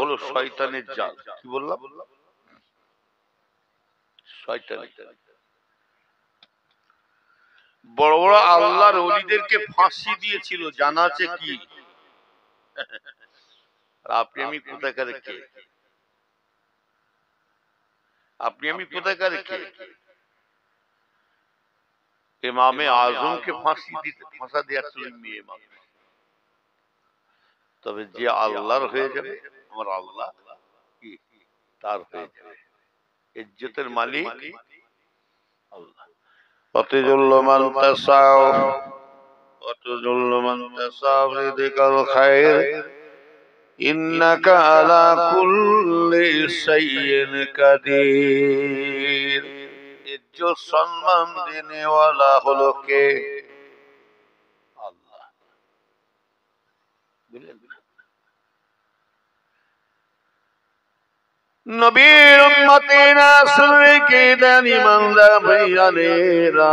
হলো শয়তানের জাল। কি বললাম? শয়তানের জাল। বড় বড় আল্লাহর ওলিদেরকে ফাঁসি দিয়েছিল, জানা আছে কি? আপনি আমি কোথাকার কে? আপনি আমি কোথাকার কে? ইমামে আজমকে ফাঁসা দেওয়ার ছিল মেয়ে মানুষ। তবে যে আল্লাহর হয়ে যাবে, আমার আল্লাহ কি তার হয়ে যাবে। ইজ্জতের মালিক আল্লাহ। অতজুল্ল মান তাসাও অতজুল্ল মান তাসাও রিদিকাল খায়র ইন্নাকা আলা কুল্লি শাইইন কাদির। ইজ্জত সম্মান দেনেওয়ালা হলো কে? আল্লাহ। বুঝলেন? নবীর উম্মতেরা শুনে কে জানি বান্দা ভাইয়ানেরা,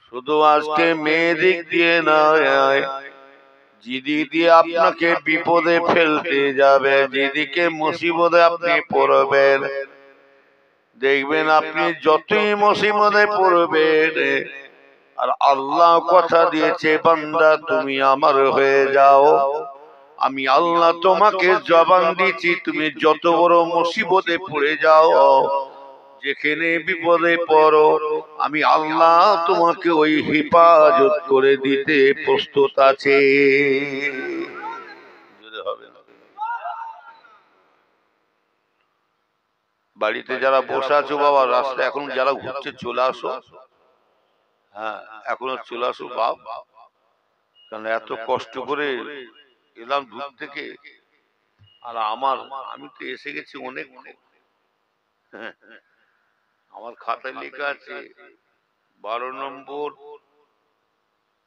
শুধু আজকে মেয়ে দিক দিয়ে নয়, যেদিক দিয়ে আপনাকে বিপদে ফেলতে যাবে, যেদিকে মুসিবতে আপনি পড়বেন, দেখবেন আপনি যতই মুসিবতে পড়বেন আর আল্লাহ কথা দিয়েছে বান্দা তুমি আমার হয়ে যাও, আমি আল্লাহ তোমাকে জবান দিচ্ছি, তুমি যত বড় মুসিবতে পড়ে যাও, যেখানে বিপদে পড়ো, আমি আল্লাহ তোমাকে ওই হেফাজত করে দিতে প্রস্তুত আছে। বাড়িতে যারা বসে আছো বাবা, রাস্তা এখন যারা ঘুরছে চলে আসো। হ্যাঁ, এখনো চলে আসো বাপ, কারণ এত কষ্ট করে এলাম দূর থেকে। আর আমি তো এসে গেছি অনেক। আমার খাতায় লেখা আছে 12 নম্বর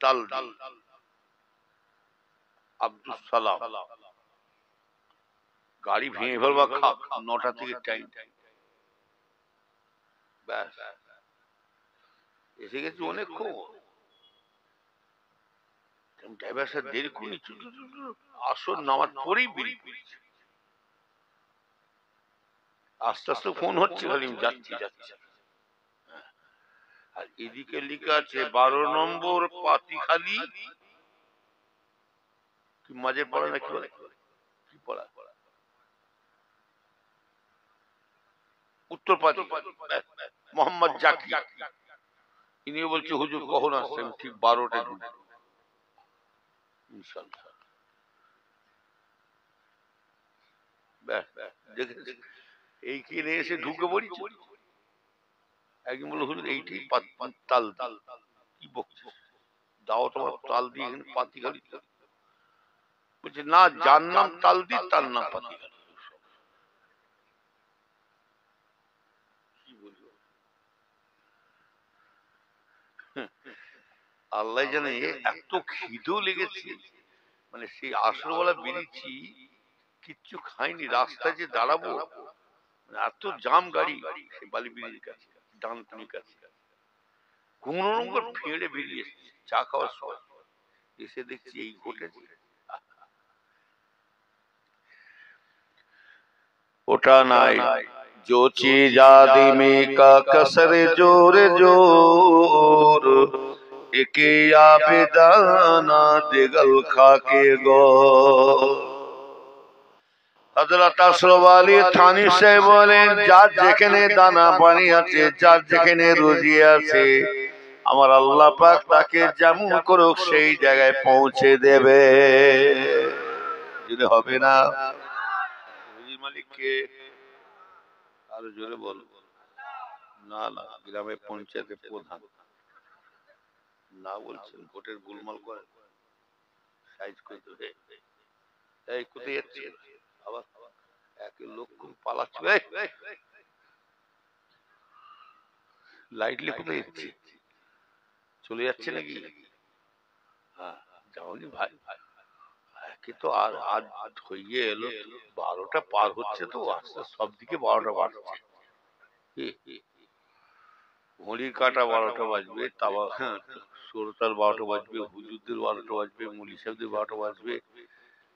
তাল আব্দুল সালাম। গাড়ি ভেঙে ফেলবা, 9টা থেকে টাইম। ব্যাস, এসে গেছি অনেক। ড্রাইভার সাহেব দেরি করি, আসর নামাজ পরেই বেরিয়ে পড়েছে। আস্তে আস্তে ফোন হচ্ছে, খালি যাচ্ছি। আর এদিকে লেখা আছে 12 নম্বর পাতিখালি, কি মাঝে পড়া নাকি বলে, কি পড়া, উত্তর পাতি মোহাম্মদ জাকি। ইনিও বলছে হুজুর কখন আসছেন? ঠিক 12টায় ঢুকবো ইনশাআল্লাহ। এইখানে এসে ঢুকে পড়েছি। একজন বলল হুজুর এইটাই তাল কি বকছিস, দাও তোমার তাল দিয়ে এখানে পাতিখালি। বলছে না, যার নাম তাল দি তার নাম পাতিখালি। আল্লাহ জানে এত খিদেও লেগেছে, মানে সেই আসরবেলা বেরিয়েছি, কিচ্ছু খাইনি, রাস্তায় যে দাঁড়াবো, এত জাম গাড়ি সেই বালি ব্রিজের কাছে, ডানকুনির কাছে, কোন রকম ফেড়ে বেরিয়ে এসেছি চা খাওয়ার সময়। এসে দেখছি এই ঘটেছে। ওটা নাই जो चीज आदमी का कसर जोर जोर एके आबेदाना दिगल खाके गो। হযরত আশরাফ আলী থানী সাহেব বলেন, যার যেখানে দানা পানি আছে, যার যেখানে রুজি আছে, আমার আল্লাহ পাক তাকে যেমন করুক সেই জায়গায় পৌঁছে দেবে। যদি হবে না রুজির মালিক কে? আরো জোরে বল। না না, গ্রামে পঞ্চায়েতের প্রধান না, বলছেন ভোটের গোলমাল করে সাইজ করে দেবে। এই কোথায় যাচ্ছে আবার? এক লোক পালাচ্ছে, লাইটলি কোথায় যাচ্ছে? চলে যাচ্ছে নাকি? হ্যাঁ, যাওনি ভাই, একে তো আর আজ হয়ে এলো 12টা পার হচ্ছে, তো আস্তে সব দিকে 12টা বাজছে। ঘড়ির কাটা 12টা বাজবে, শ্রোতার 12টা বাজবে, হুজুরদের 12টা বাজবে, মুলি সাহেবদের 12টা বাজবে,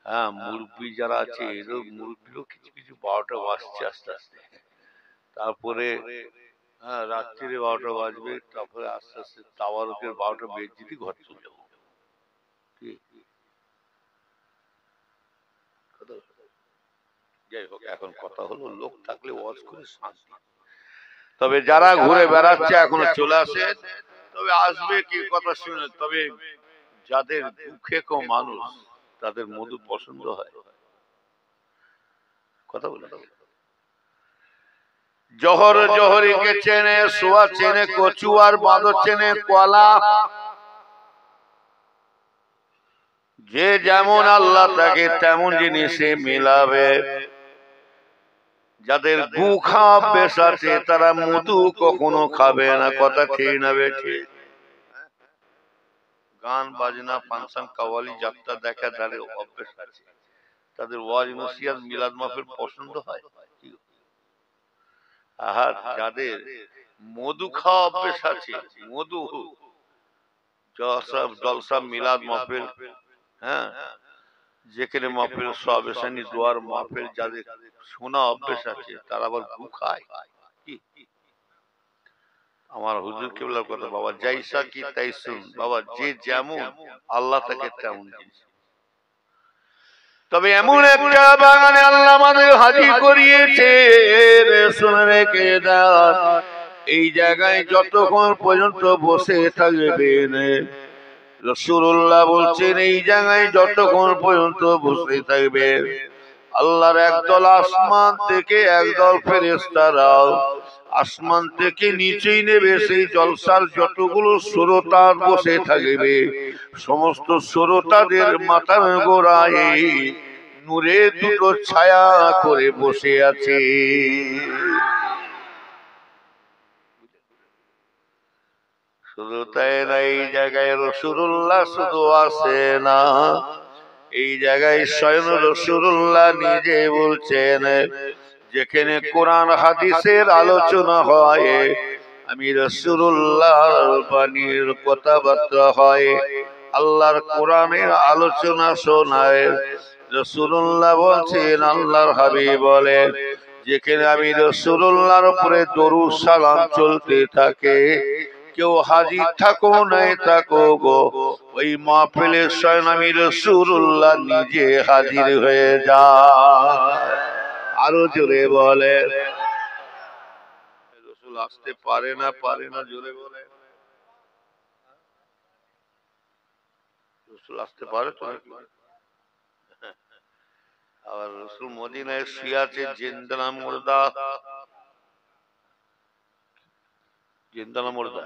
হ্যাঁ, মুরব্বী যারা আছে এরও মুরব্বীরও কিছু কিছু 12টা বাজছে আস্তে আস্তে। তারপরে হ্যাঁ, রাত্রিরে 12টা বাজবে, তারপরে আস্তে আস্তে তাওয়ারকের 12টা বেজে যেতে ঘর চলে যাবো। যাই হোক, এখন কথা হলো লোক থাকলে ওয়াজ করে শান্তি। তবে যারা ঘুরে বেড়াচ্ছে এখনো চলে আসে, তবে আসবে কি কথা শুনে। তবে যাদের দুঃখে কম মানুষ তাদের মধু পছন্দ হয়, কথা বলে। জহর জহরিকে চেনে, সোয়া চেনে কচু, আর বাঁদর চেনে কলা। যে যেমন আল্লাহ তাকে তেমন জিনিসে মিলাবে। যাদের গু খাওয়া অভ্যেস আছে তারা মধু কখনো খাবে না, কথা ঠিক না বেঠি? গান বাজনা ফাংশন কাওয়ালি যাত্রা দেখা যাদের অভ্যেস আছে তাদের ওয়াজ নসিহত মিলাদ মাহফিল পছন্দ হয়। আর যাদের মধু খাওয়া অভ্যেস আছে, মধু জলসা মিলাদ মাহফিল, হ্যাঁ, যেখানে মাহফিল সবেসানি দোয়ার মাহফিল যাদের শোনা অভ্যেস আছে তারা আবার গু খায়। আমার হুজুর কেবলার কথা, বাবা জাইসা কি তাই শুন, বাবা যে যেমন আল্লাহ তাকে তেমন জিনিস। তবে এমন একটা বাগানে আল্লাহ আমাদের হাজির করিয়েছে, শুনে রেখে দেন, এই জায়গায় যতক্ষণ পর্যন্ত বসে থাকবেন, রাসূলুল্লাহ বলছেন এই জায়গায় যতক্ষণ পর্যন্ত বসে থাকবেন, আল্লাহর একদল আসমান থেকে একদল ফেরেশতারাও আসমান থেকে নিচেই নেবে সেই জলসার যতগুলো শ্রোতা বসে থাকবে, সমস্ত শ্রোতাদের মাথার গোড়ায় নূরে দুটো ছায়া করে বসে আছে। শুধু তাই না, এই জায়গায় রাসূলুল্লাহ শুধু আসে না, এই জায়গায় স্বয়ং রাসূলুল্লাহ নিজে বলছেন, যেখানে কোরআন হাদিসের আলোচনা হয় আমি রাসূলুল্লাহর বাণীর কথাবার্তা হয়, আল্লাহর কোরআনের আলোচনা শোনায়, রাসূলুল্লাহ বলছেন, আল্লাহর হাবিব বলেন, যেখানে আমি রাসূলুল্লাহর উপরে দরুদ সালাম চলতে থাকে, কেউ হাজির থাকো নাই থাকো গো, ওই মাহফিলে স্বয়ং আমি রাসূলুল্লাহ নিজে হাজির হয়ে যায়। আরো জোরে বলে, রাসূল আসতে পারে না, পারে না, জোরে বলে। রাসূল আসতে পারে তো নাকি? আবার রাসূল মদিনায় শুয়ে আছে, জিন্দা না মুর্দা? জিন্দা না মুর্দা?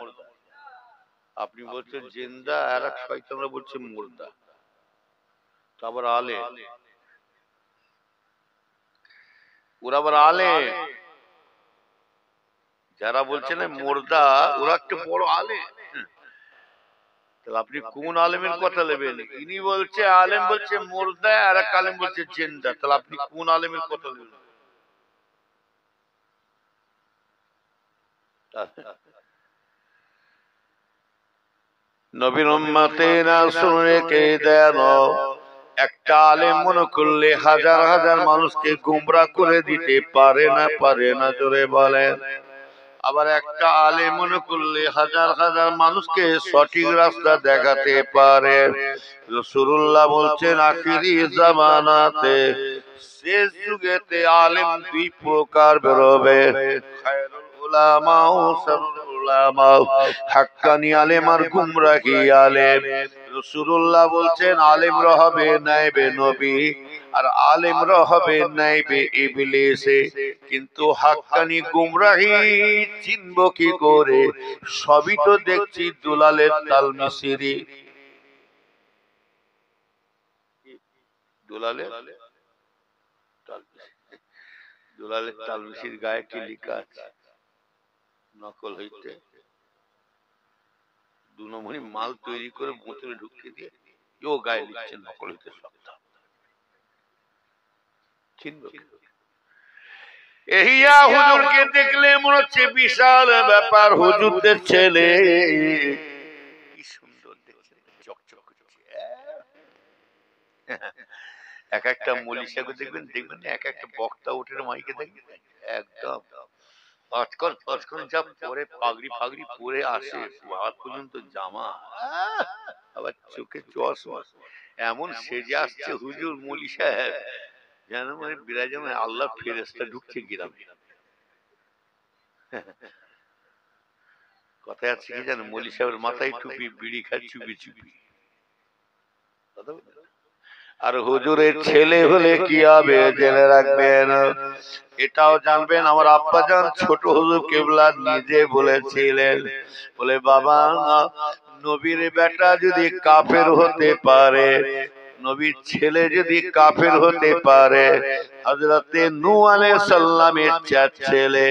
আপনি বলছেন জিন্দা, আর এক শয়তানরা বলছে মুর্দা। তো আবার আলে, ওরা আবার আলে, যারা বলছেন মুর্দা ওরা একটা বড় আলে। তাহলে আপনি কোন আলেমের কথা নেবেন? ইনি বলছে আলেম বলছে মুর্দা, আর এক আলেম বলছে জিন্দা, তাহলে আপনি কোন আলেমের কথা নেবেন? নবীর উম্মতে না শুনে কে দেন, একটা আলেম মনে করলে হাজার হাজার মানুষকে গোমরা করে দিতে পারে না, পারে না, জোরে বলেন। আবার একটা আলেম মনে করলে হাজার হাজার মানুষকে সঠিক রাস্তা দেখাতে পারে। রাসূলুল্লাহ বলছেন আখিরি জামানাতে শেষ যুগেতে আলেম দুই প্রকার বেরোবে, খায়রুল উলামা ও শাররুল উলামা, হাক্কানি আলেম আর গুমরাহি আলেম। রাসূলুল্লাহ বলছেন আলেমরা হবে নাইবে নবী, আর আলেমরা হবে নাইবে ইবলিস। কিন্তু হাক্কানি গুমরাহি চিনব কি করে? সবই তো দেখছি দুলালের তালমিশিরি। দুলালের তালমিশির গায়ে কি লেখা আছে? নকল হইতে দু নম্বরই মাল তৈরি করে বোতলে ঢুকিয়ে দিয়ে ও গায়ে লিখছে নকল হইতে শব্দ। চিনব এহিয়া হুজুরকে দেখলে মনে হচ্ছে বিশাল ব্যাপার, হুজুরদের ছেলে কি সুন্দর দেখছে, চকচক করছে। এক একটা মলিশাকে দেখবেন দেখবেন এক একটা বক্তা উঠে মাইকে দেখবেন একদম পাঁচকন পাঁচকন যা পরে পাগড়ি ফাগড়ি পরে আসে হাত পর্যন্ত জামা, আবার চোখে চশমা, এমন সেজে আসছে হুজুর মলি সাহেব যেন মানে বিরাজমান আল্লাহ ফেরেশতা ঢুকছে গ্রামে। কথায় আছে কি জানো, মলি সাহেবের মাথায় টুপি, বিড়ি খায় চুপি চুপি। আর হুজুরের ছেলে হলে কি হবে জেনে রাখবেন, এটাও জানবেন। আমার আব্বাজান ছোট হুজুর কেবলা নিজে বলেছিলেন, বলে বাবা নবীর বেটা যদি কাফের হতে পারে, নবীর ছেলে যদি কাফের হতে পারে, হযরতে নূহ আলাইহিস সালামের চার ছেলে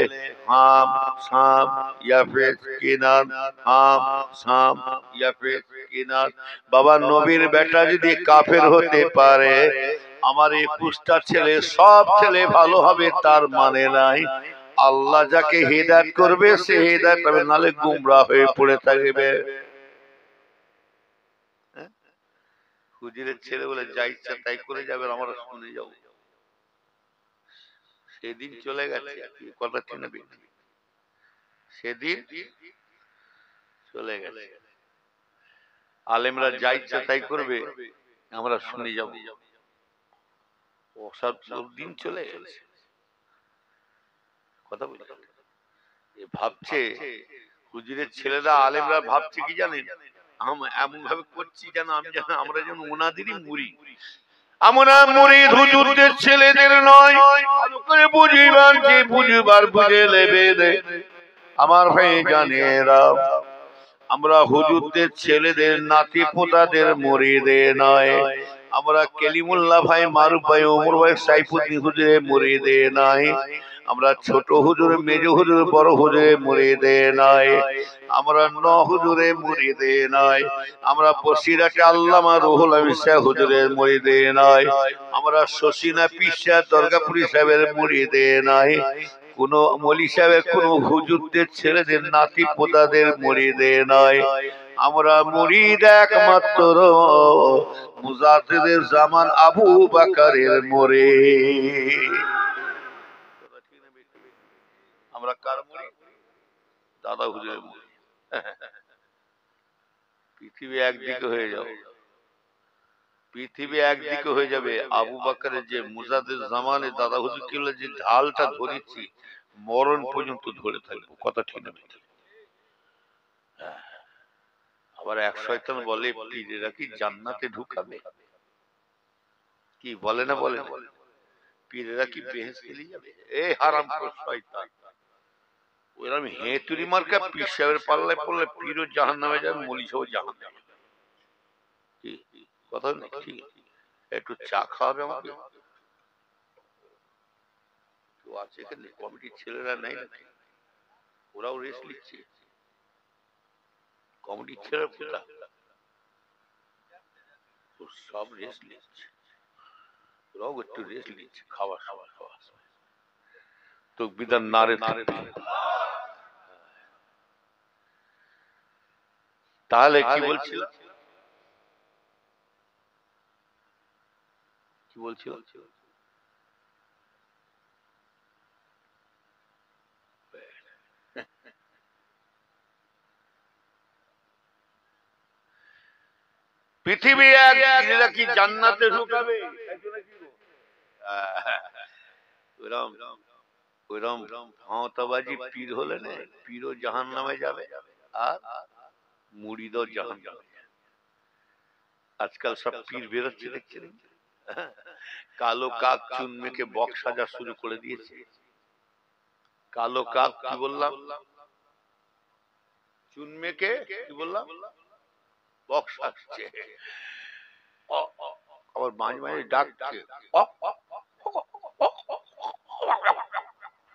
হাম শাম ইয়াফেত কিনান, হাম শাম ইয়াফেত কিনান, বাবা নবীর বেটা যদি কাফের হতে পারে, আমার 21টা ছেলে সব ছেলে ভালো হবে তার মানে নাই। আল্লাহ যাকে হিদায়াত করবে সে হিদায়াত হবে, নালে গোমরাহ হয়ে পড়ে থাকবে। হুজুরের ছেলে বলে যা ইচ্ছা তাই করে যাবে, আমরা শুনে যাবো। সেদিন চলে গেছে, কথা চিনে সেদিন চলে গেছে। আলেমরা যা ইচ্ছা তাই করবে, আমরা শুনে যাব। সব দিন চলে গেছে। কথা বলি ভাবছে হুজুরের ছেলেরা আলেমরা ভাবছে কি জানেন, এমন ভাবে করছি যেন আমরা যেন ওনাদেরই মুরিদ। আমরা মুরিদ হুজুরদের ছেলেদের নয়। ভালো করে বুঝিবার যে বুঝবার বুঝে নেবে। আমার ভাই জানেরা, আমরা হুজুরদের ছেলেদের নাতি পোতাদের মুরিদে নয়। আমরা কেলিমুল্লাহ ভাই, মারুফ ভাই, ওমর ভাই, সাইফুদ্দিন হুজুরের মুরিদে নাই। আমরা ছোট হুজুর, মেজ হুজুর, বড় হুজুরের মুরিদে নাই। আমরা ন হুজুরের মুরিদে নাই। আমরা বসিরাটে আল্লামা রুহুল আমিন সাহেব হুজুরের মুরিদে নাই। আমরা শশিনা পীর সাহেব দরগাপুরি সাহেবের মুরিদে নাই। কোন মলি সাহেবের কোন হুজুরদের ছেলেদের নাতি পোতাদের মুরিদে নয়। আমরা মুরিদ একমাত্র মুজাদ্দিদের জামান আবু বকরের মুরিদ। আমরা কার মুরিদ? দাদা হুজুরের মুরিদ। পৃথিবী একদিকে হয়ে যাবে, পৃথিবী একদিকে হয়ে যাবে। আবু বকরের যে মুজাদ্দিদ জামানে দাদা হুজুর কে যে ঢালটা ধরেছি, মরণ পর্যন্ত ধরে থাকবো। কথা ঠিক না? আবার এক শয়তান বলে পীরেরা কি জান্নাতে ঢুকাবে, কি বলে না বলে, পীরেরা কি বেহেশতে নিয়ে যাবে? এ হারামখোর শয়তান, ওরকম হেতুরি মার্কা পীর সাহেবের পাল্লায় পড়লে পীরও জাহান্নামে যাবে, মলি সাহেব জাহান্নামে। কি কথা নাকি? একটু চা খাওয়াবে আমাকে? কেউ আছে এখানে? কমিটির ছেলেরা নাই নাকি? ওরাও রেস্ট নিচ্ছে। কমিটির ছেলেরা কোথা? সব রেস্ট নিচ্ছে, ওরাও একটু রেস্ট নিচ্ছে। খাওয়া তো বিধান নারে তাহলে কি বলছিল, কি বলছিল? পৃথিবী এক, পীরেরা কি জান্নাতে ঢুকাবে? ওইরকম ভাঁওতাবাজি পীর হলে না, পীরও জাহান্নামে যাবে আর মুরিদও জাহান্নামে। আজকাল সব পীর বেরোচ্ছে দেখছেন, কালো কাক চুন মেখে বক্স সাজা শুরু করে দিয়েছে। কালো কাক, কি বললাম? চুন মেখে, কি বললাম? বক্স সাজছে। আবার মাঝে মাঝে ডাকছে,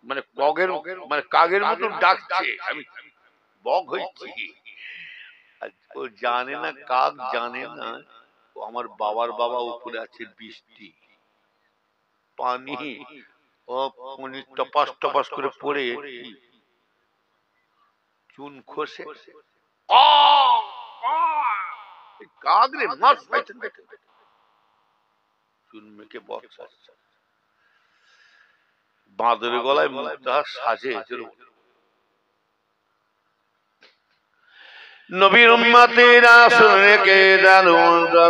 মানে বগের, মানে কাগের মতো ডাকছে। আমি বগ হইছি। ও জানে না, কাক জানে না আমার বাবার বাবা উপরে আছে বৃষ্টি পানি, ও টপাস টপাস করে পড়ে চুন খসে। কাক রে মাছ পাইছেন, চুন মেখে বর্ষা বাঁদরের গলায় মুক্তা সাজে। নবীর উম্মতেরা শুনে রেখে দেন,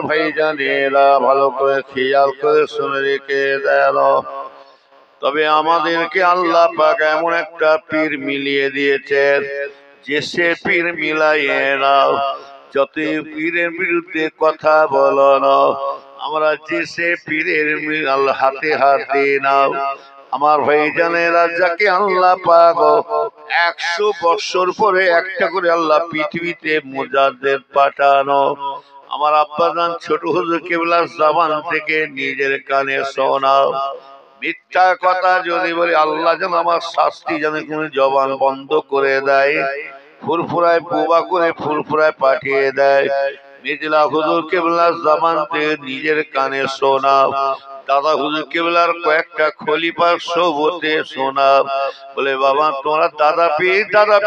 ভাইজানেরা ভালো করে খেয়াল করে শুনে রেখে দেন। তবে আমাদেরকে আল্লাহ পাক এমন একটা পীর মিলিয়ে দিয়েছেন যে সে পীর মিলাইয়ে নাও। যত পীরের বিরুদ্ধে কথা বলো না, আমরা যে সে পীরের হাতে হাতে নাও। আমার ভাইজানেরা যাকে আল্লাহ পাক 100 বছর পরে একটা করে আল্লাহ পৃথিবীতে মুজাদ্দেদ পাঠানো। আমার আব্বাজান ছোট হুজুর কিবলার জবান থেকে নিজের কানে শোনাও। মিথ্যা কথা যদি বলি আল্লাহ যেন আমার শাস্তি যেন কোনো জবান বন্ধ করে দেয়, ফুরফুরায় বোবা করে ফুরফুরায় পাঠিয়ে দেয়। মিথিলা হুজুর কিবলার জবান থেকে নিজের কানে শোনাও। দাদা হুজুর কিবলার কয়েকটা খলিফার সোবতে শোনাও। বলে বাবা তোমরা দাদা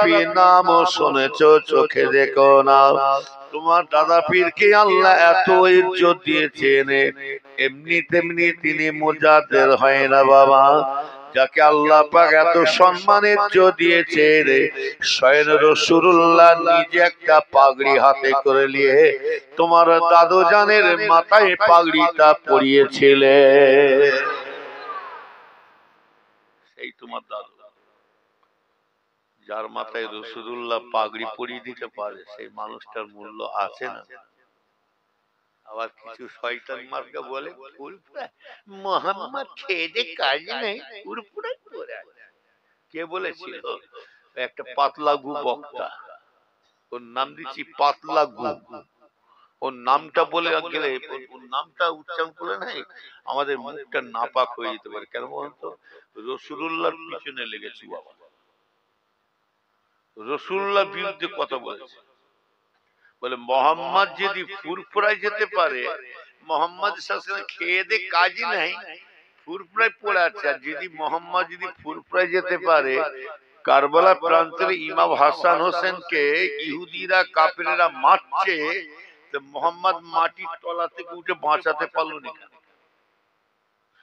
পীর নাম শুনেছো, চোখে দেখো না। তোমার দাদা পীরকে আল্লাহ এত ইজ্জত দিয়েছেন, এমনি তেমনি তিনি মুজাদ্দেদ হয় না বাবা। যাকে আল্লাহ পাক এত সম্মান ইজ্জত দিয়েছেন, স্বয়ং রাসূলুল্লাহ নিজে একটা পাগড়ি হাতে করে নিয়ে তোমার দাদু জানের মাথায় পাগড়িটা পরিয়েছিলেন। সেই তোমার দাদু যার মাথায় রাসূলুল্লাহ পাগড়ি পরিয়ে দিতে পারে, সেই মানুষটার মূল্য আছে না? আবার কিছু শয়তান মার্কা বলে ফুরফুরা মুহাম্মদ খেয়ে দে কাজ নেই, ফুরফুরা করে আছে। কে বলেছিল? একটা পাতলা গু বক্তা, ওর নাম দিচ্ছি পাতলা গু। ওর নামটা বলে গেলে, ওর নামটা উচ্চারণ করে নাই আমাদের মুখটা নাপাক হয়ে যেতে পারে। কেন বলতো? রাসূলুল্লাহর পিছনে লেগেছি বাবা, রাসূলুল্লাহর বিরুদ্ধে কথা বলেছে। বলে মোহাম্মদ যদি ফুরফুরায় যেতে পারে, মোহাম্মদ খেয়ে দে কাজই নাই, ফুরফুরায় পড়ে আছে। আর যদি মোহাম্মদ যদি ফুরফুরায় যেতে পারে, কারবালা প্রান্তের ইমাম হাসান হোসেনকে ইহুদিরা কাফেরেরা মারছে, তো মোহাম্মদ মাটির তলা থেকে উঠে বাঁচাতে পারলো না।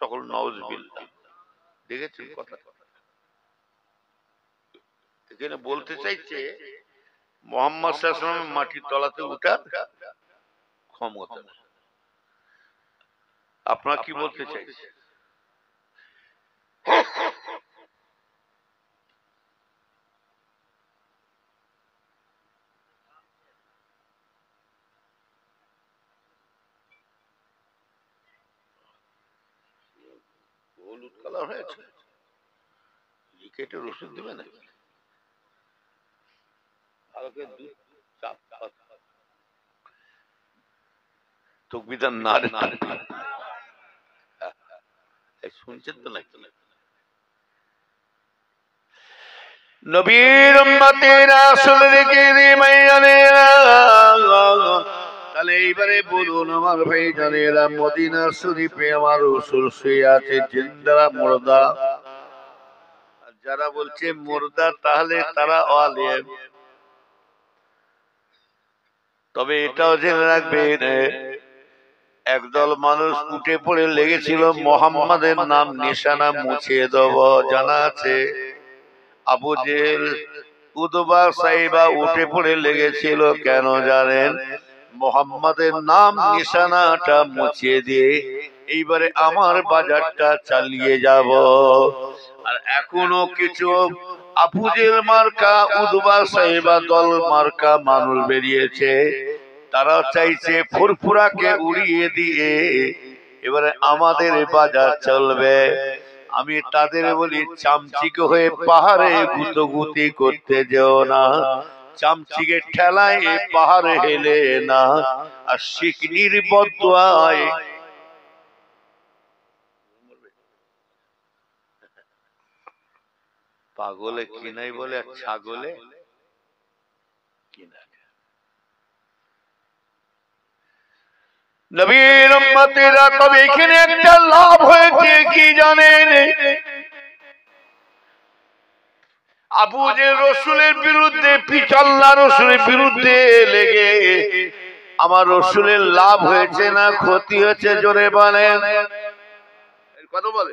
সকল নাউজুবিল্লাহ। দেখেছেন কথা? এখানে বলতে চাইছে মোহাম্মদ সাল্লাল্লাহু আলাইহি ওয়াসাল্লাম মাটির তলাতে উঠার ক্ষমতা নেই। আপনারা কি বলতে চাইছে? হলুদ কালার হয়েছে, কেটে রসুন দেবে না? তকবীর না শুনছেন তো নাকি? নবীর উম্মতেরা শুনে কি মাইয়ানেরা, তাহলে এইবারে বলুন আমার ভাইজানেরা, মদিনা শরীফে আমার রাসূল শুয়ে আছে জিন্দা মুর্দা। যারা বলছে মুর্দা তাহলে তারা আলেম। তবে এটাও জেনে রাখবেন, একদল মানুষ উঠে পড়ে লেগেছিল মুহাম্মাদের নাম নিশানা মুছিয়ে দেব। জানা আছে আবু জেহেল, উতবা, সাইবা উঠে পড়ে লেগেছিল। কেন জানেন? মুহাম্মাদের নাম নিশানাটা মুছিয়ে দিয়ে এইবারে আমার বাজারটা চালিয়ে যাব। আর এখনো কিছু আবু জেহেল মার্কা, উতবা, সাইবা দল মার্কা মানুষ বেরিয়েছে। তারা চাইছে ফুরফুরাকে উড়িয়ে দিয়ে এবারে আমাদের বাজার চলবে। আমি তাদের বলি চামচিকে হয়ে পাহাড়ে গুতগুতি করতে যেও না, চামচিকে ঠেলায় পাহাড়ে হেলে না। আর শিকনির বদদুয়ায় পাগলে কিনাই বলে আর ছাগলে কিনা। নবীর উম্মতেরা, তবে এখানে একটা লাভ হয়েছে কি জানেন? আবু জেহেল রাসূলের বিরুদ্ধে, আল্লাহর রাসূলের বিরুদ্ধে লেগে আমার রসুলের লাভ হয়েছে না ক্ষতি হয়েছে জোরে বলেন। কথা বলে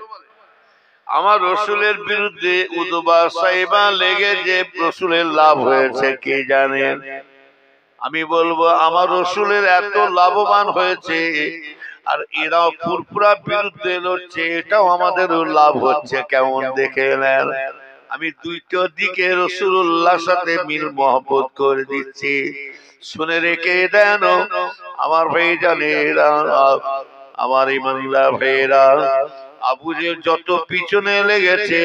আমার রসুলের বিরুদ্ধে উদবা সাইবা লেগে যে রসুলের লাভ হয়েছে কে জানেন? আমি বলবো আমার রসুলের এত লাভবান হয়েছে আর এরা ফুরফুরা বিরুদ্ধে লড়ছে, এটাও আমাদের লাভ হচ্ছে। কেমন দেখে নেন, আমি দুইটা দিকে রাসূলুল্লাহর সাথে মিল মহব্বত করে দিচ্ছি। শুনে রেখে দেন আমার ভাইজানেরা, আমার ইমানদার ভাইরা, আবু জেহেল যত পিছনে লেগেছে,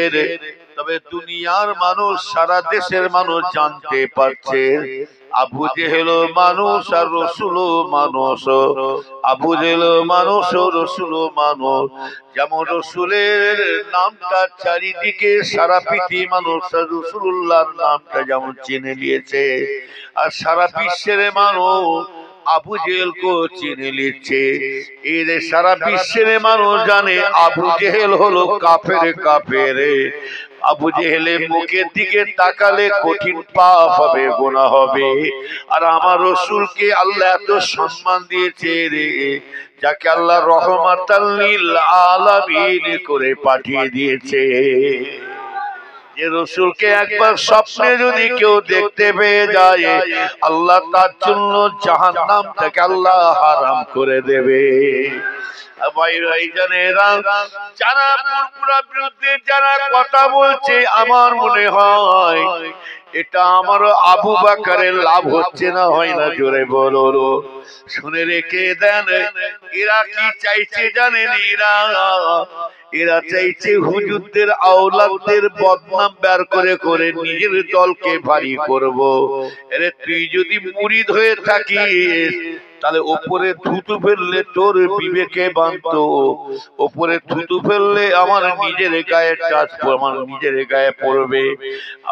তবে দুনিয়ার মানুষ, সারা দেশের মানুষ জানতে পারছে আবু জেহেল মানুষ আর রসুল মানুষ। আবু জেহেল মানুষ ও রসুল মানুষ। যেমন রসুলের নামটা চারিদিকে সারা পৃথিবী মানুষ রসুল্লাহর নামটা যেমন চিনে নিয়েছে, আর সারা বিশ্বের মানুষ আবু জেহেলকে চিনে নিচ্ছে। এর সারা বিশ্বের মানুষ জানে আবু জেহেল হলো কাফের। কাফের আবু জেহেলের মুখের দিকে তাকালে কঠিন পাপ হবে, গুনাহ হবে। আর আমার রসুলকে আল্লাহ এত সম্মান দিয়েছে রে, যাকে আল্লাহ রহমাতাল লিল আলামিন করে পাঠিয়ে দিয়েছে। যে রসুলকে একবার স্বপ্নে যদি কেউ দেখতে পেয়ে যায়, আল্লাহ তার জন্য জাহান্নাম থেকে আল্লাহ হারাম করে দেবে। যারা ফুরফুরা বিরুদ্ধে যারা কথা বলছে, আমার মনে হয় এটা আমার আবু বকরের লাভ হচ্ছে না, হয় না? জোরে বলো। শুনে রেখে দেন, এরা কি চাইছে জানেন? এরা চাইছে হুজুরদের আওলাদদের বদনাম বের করে করে নিজের দলকে ভারী করব। আরে তুই যদি মুরিদ হয়ে থাকিস তাহলে ওপরে থুতু ফেললে তোর বিবেকে বাঁধতো, ওপরে থুতু ফেললে আমার নিজের গায়ে টাচ, আমার নিজের গায়ে পড়বে।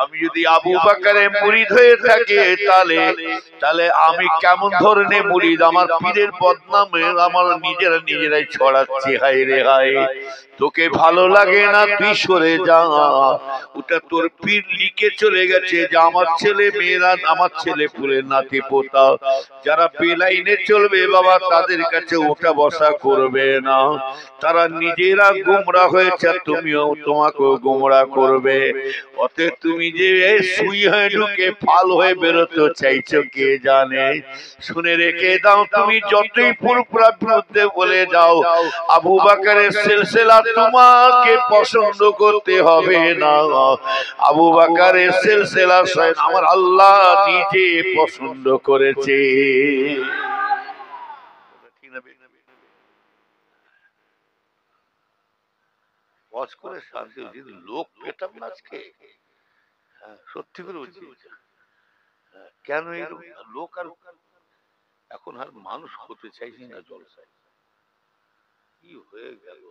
আমি যদি আবু বকরের মুরিদ হয়ে থাকি তাহলে আমি কেমন ধরনের মুরিদ? আমার পীরের বদনাম আমার নিজেরাই ছড়াচ্ছি। হায় রে হায়, তোকে ভালো লাগে না তুই সরে যা। ওটা তোর পীর লিখে চলে গেছে যে আমার ছেলে মেয়েরা, আমার ছেলে পুলে নাতি পোতা যারা বেলাইনে চলবে বাবা, তাদের কাছে ওঠা বসা করবে না। তারা নিজেরা গোমরা হয়েছে, তুমিও তোমাকেও গোমরা করবে। অতএব তুমি যে সুই হয়ে ঢুকে ফাল হয়ে বেরোতে চাইছো কে জানে। শুনে রেখে দাও, তুমি যতই ফুরফুরা বিরুদ্ধে বলে যাও, আবু বকরের সিলসিলা তোমাকে পছন্দ করতে হবে না। আবু বকরের সিলসিলা আমার আল্লাহ নিজে পছন্দ করেছে। লোক পেতাম না আজকে, সত্যি করে বলছি। কেন লোক আর এখন আর মানুষ হতে চাইছি না। জলসায় কি হয়ে গেল,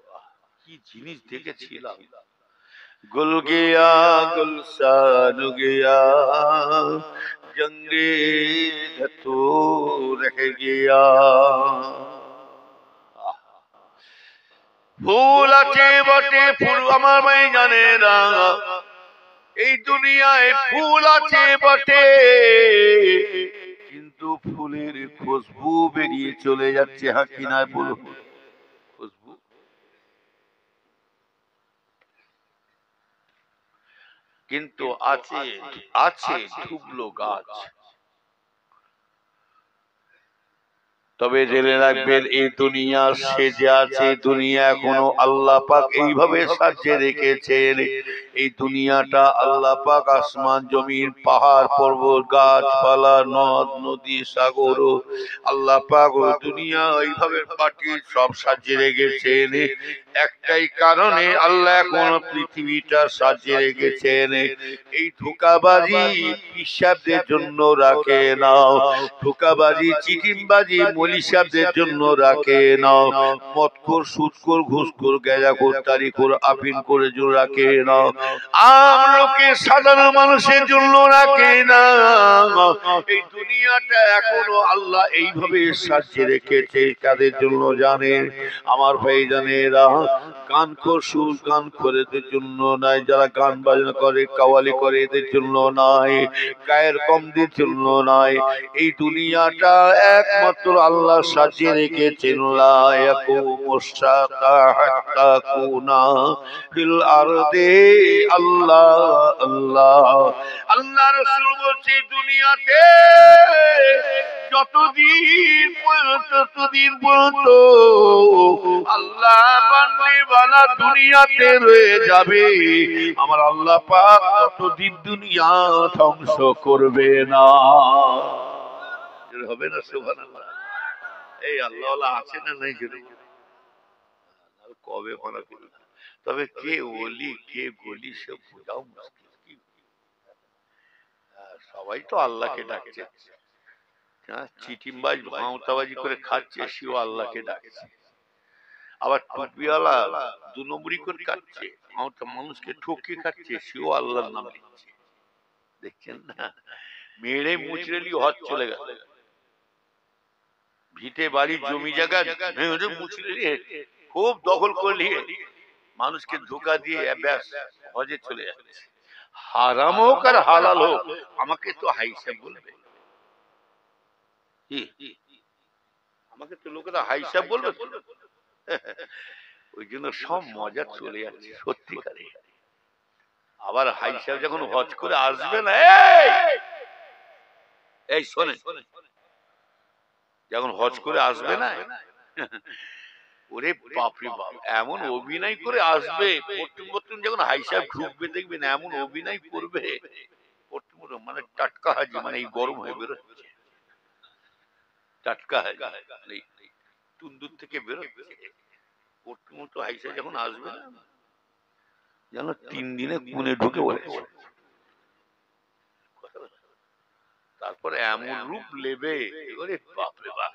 কি জিনিস দেখেছিলাম। গুল গিয়া গুলশান গিয়া জঙ্গে ধতুর রহ গিয়া। ফুল আছে বটে, ফুল আমার ভাই জানে না, এই দুনিয়ায় ফুল আছে বটে, কিন্তু ফুলের খুশবু বেরিয়ে চলে যাচ্ছে। হাকিনায় বলুন, খুশবু কিন্তু আছে, আছে ঢুকলো গাছ। তবে জেনে রাখবেন এই দুনিয়া সেজে আছে, দুনিয়া এখনো আল্লাহ পাক এইভাবে সাজিয়ে রেখেছেন। এই দুনিয়াটা আল্লাহ পাক আসমান জমিন পাহাড় পর্বত গাছপালা নদ নদী সাগর আল্লাহ পাক দুনিয়া এইভাবে পাঠিয়ে সব সাজিয়ে রেখেছেন। একটাই কারণে আল্লাহ এখন পৃথিবীটা সাজিয়ে রেখেছেন, এই ধোঁকাবাজি পিশাবদের জন্য রাখে না, ধোঁকাবাজি চিটিংবাজি মলিশাবদের জন্য রাখে না, মদখোর সুদখোর ঘুষখোর গাঁজাখোর তারিখোর আফিম করে রাখে না। আম লোকে সাধারণ মানুষের জন্য রাখে না। এই দুনিয়াটা এখনো আল্লাহ এইভাবে সাজিয়ে রেখেছে কাদের জন্য জানেন? আমার ভাইজানেরা, গান সুর গান করে এদের জন্য নাই, যারা গান বাজনা করে কাওয়ালি করে এদের জন্য নাই, গায়ের কমদের জন্য নাই। এই দুনিয়াটা একমাত্র আল্লাহ সাজিয়ে রেখেছেন লা ইয়াকুমু সাতা হাত্তা কুনা ফিল আরদে। আল্লাহ আল্লাহ আল্লাহ রাসূল বলছে দুনিয়াতে যতদিন পর্যন্ত আল্লাহ বান্দাওয়ালা দুনিয়াতে রয়ে যাবে, আমার আল্লাহ পাক ততদিন দুনিয়া ধ্বংস করবে না। হবে না? সুবহানাল্লাহ। এই আল্লাহওয়ালা আছে না নাই? কবে মানা করল? তবে কে ওলি কে গলি সে বোঝাও মুশকিল। সবাই তো আল্লাহকে ডাকছে, চিটিমবাজ ভাঁওতাবাজি করে খাচ্ছে সেও আল্লাহকে ডাকছে। আবার টুপিওয়ালা 2 নম্বরি করে কাটছে, মানুষকে ঠকিয়ে খাচ্ছে, সেও আল্লাহর নাম নিচ্ছে। দেখছেন না? মেরে মুচড়েলি হজ চলে গেল, ভিটে বাড়ি জমি জায়গা মুচড়েলি খুব দখল করলি, মানুষকে ধোকা দিয়ে ব্যাস হজে চলে যাচ্ছে। হারাম হোক আর হালাল হোক আমাকে তো হাইসা বলবে, আমাকে তো লোকেরা হাইসাব বলবে। ওই জন্য সব মজা চলে যাচ্ছে সত্যিকারে। আবার হাইসাব যখন হজ করে আসবে না, এই শোনে, যখন হজ করে আসবে না, ওরে বাপরে বাপ, এমন অভিনয় করে আসবে, যখন হাইসাব ঢুকবে দেখবেন এমন অভিনয় করবে, মানে টাটকা হাজি, মানে এই গরম হয়ে বেরোচ্ছে, টাটকা হাজি তুন্দুর থেকে বেরোচ্ছে। হাইসা যখন আসবে না, যেন 3 দিনে কুনে ঢুকে বলেছে। তারপরে এমন রূপ লেবে, বাপরে বাপ,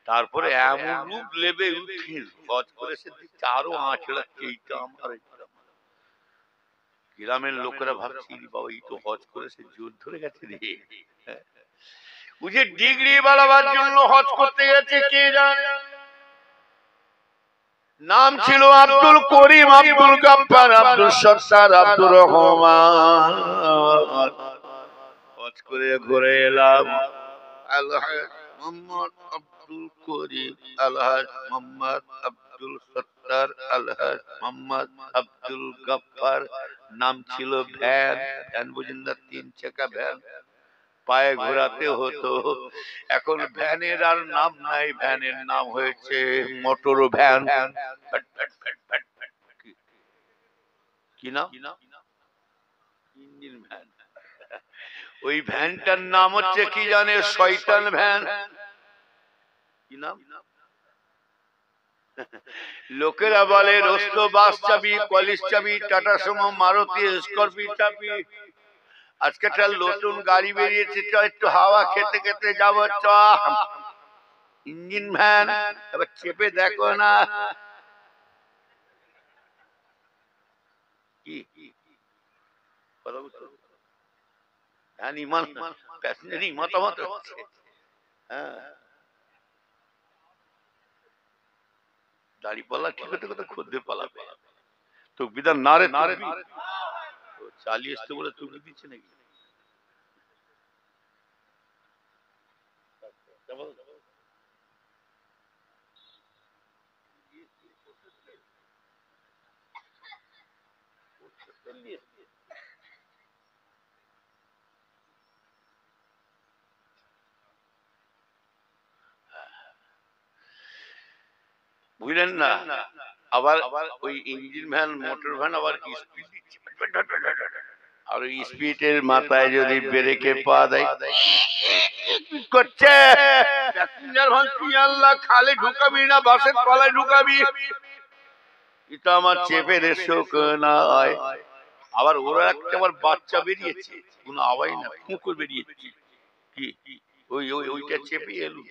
তারপরে এমন রূপ লেবে, হজ করে সে আরো আঁচড়া, এইটা আমার, গ্রামের লোকেরা ভাবছি বাবা এই তো হজ করে সে জোর ধরে গেছে রে, বুঝে ডিগ্রি বাড়াবার জন্য হজ করতে গেছে কে জানে। নাম ছিল আব্দুল করিম, আব্দুল গাফফার, আব্দুল সত্তার, আব্দুর রহমান। হজ করে ঘুরে এলাম, আলহাজ মোহাম্মদ আব্দুল করিম, আলহাজ মোহাম্মদ আব্দুল সত্তার, আলহাজ মোহাম্মদ আব্দুল গাফফার। নাম ছিল ভ্যান। ভ্যান বুঝেন না? 3 চাকা ভ্যান, পায়ে ঘোরাতে হতো। এখন ভ্যানের আর নাম নাই, ভ্যানের নাম হয়েছে মোটর ভ্যান। কি নাম? Engine van. ওই ভ্যানটার নাম হচ্ছে কি জানে? শয়তান ভ্যান। কি নাম? লোকেরা বলে রোস্তো বাস চাবি, কলিস চাবি, টাটা সুমো, মারুতি, স্করপিও চাবি। আজকে একটা নতুন গাড়ি বেরিয়েছে, একটু হাওয়া খেতে খেতে যাবো, চ ইঞ্জিন ভ্যান। এবার চেপে দেখো না, কি প্যাসেঞ্জারই মতামত হচ্ছে। দাড়ি পাল্লা ঠিক হতে কথা খদ্দের পালাবে, তকবিদার নারে নারে চালিয়ে আসতে বলে তকবি দিচ্ছে নাকি? বুঝলেন না? আবার ওই ইঞ্জিন ভ্যান, মোটর ভ্যান আবার স্পিড দিচ্ছে, আর ওই স্পিডের মাথায় যদি ব্রেকে পা দেয় করছে, প্যাসেঞ্জার ভাবছি আল্লাহ খালে ঢুকাবি না বাসের তলায় ঢুকাবি, এটা আমার চেপে শোক নাই। আবার ওরা একটা আবার বাচ্চা বেরিয়েছে, কোনো আওয়াজ না, কুকুর বেরিয়েছে, কি ওইটা চেপে এলো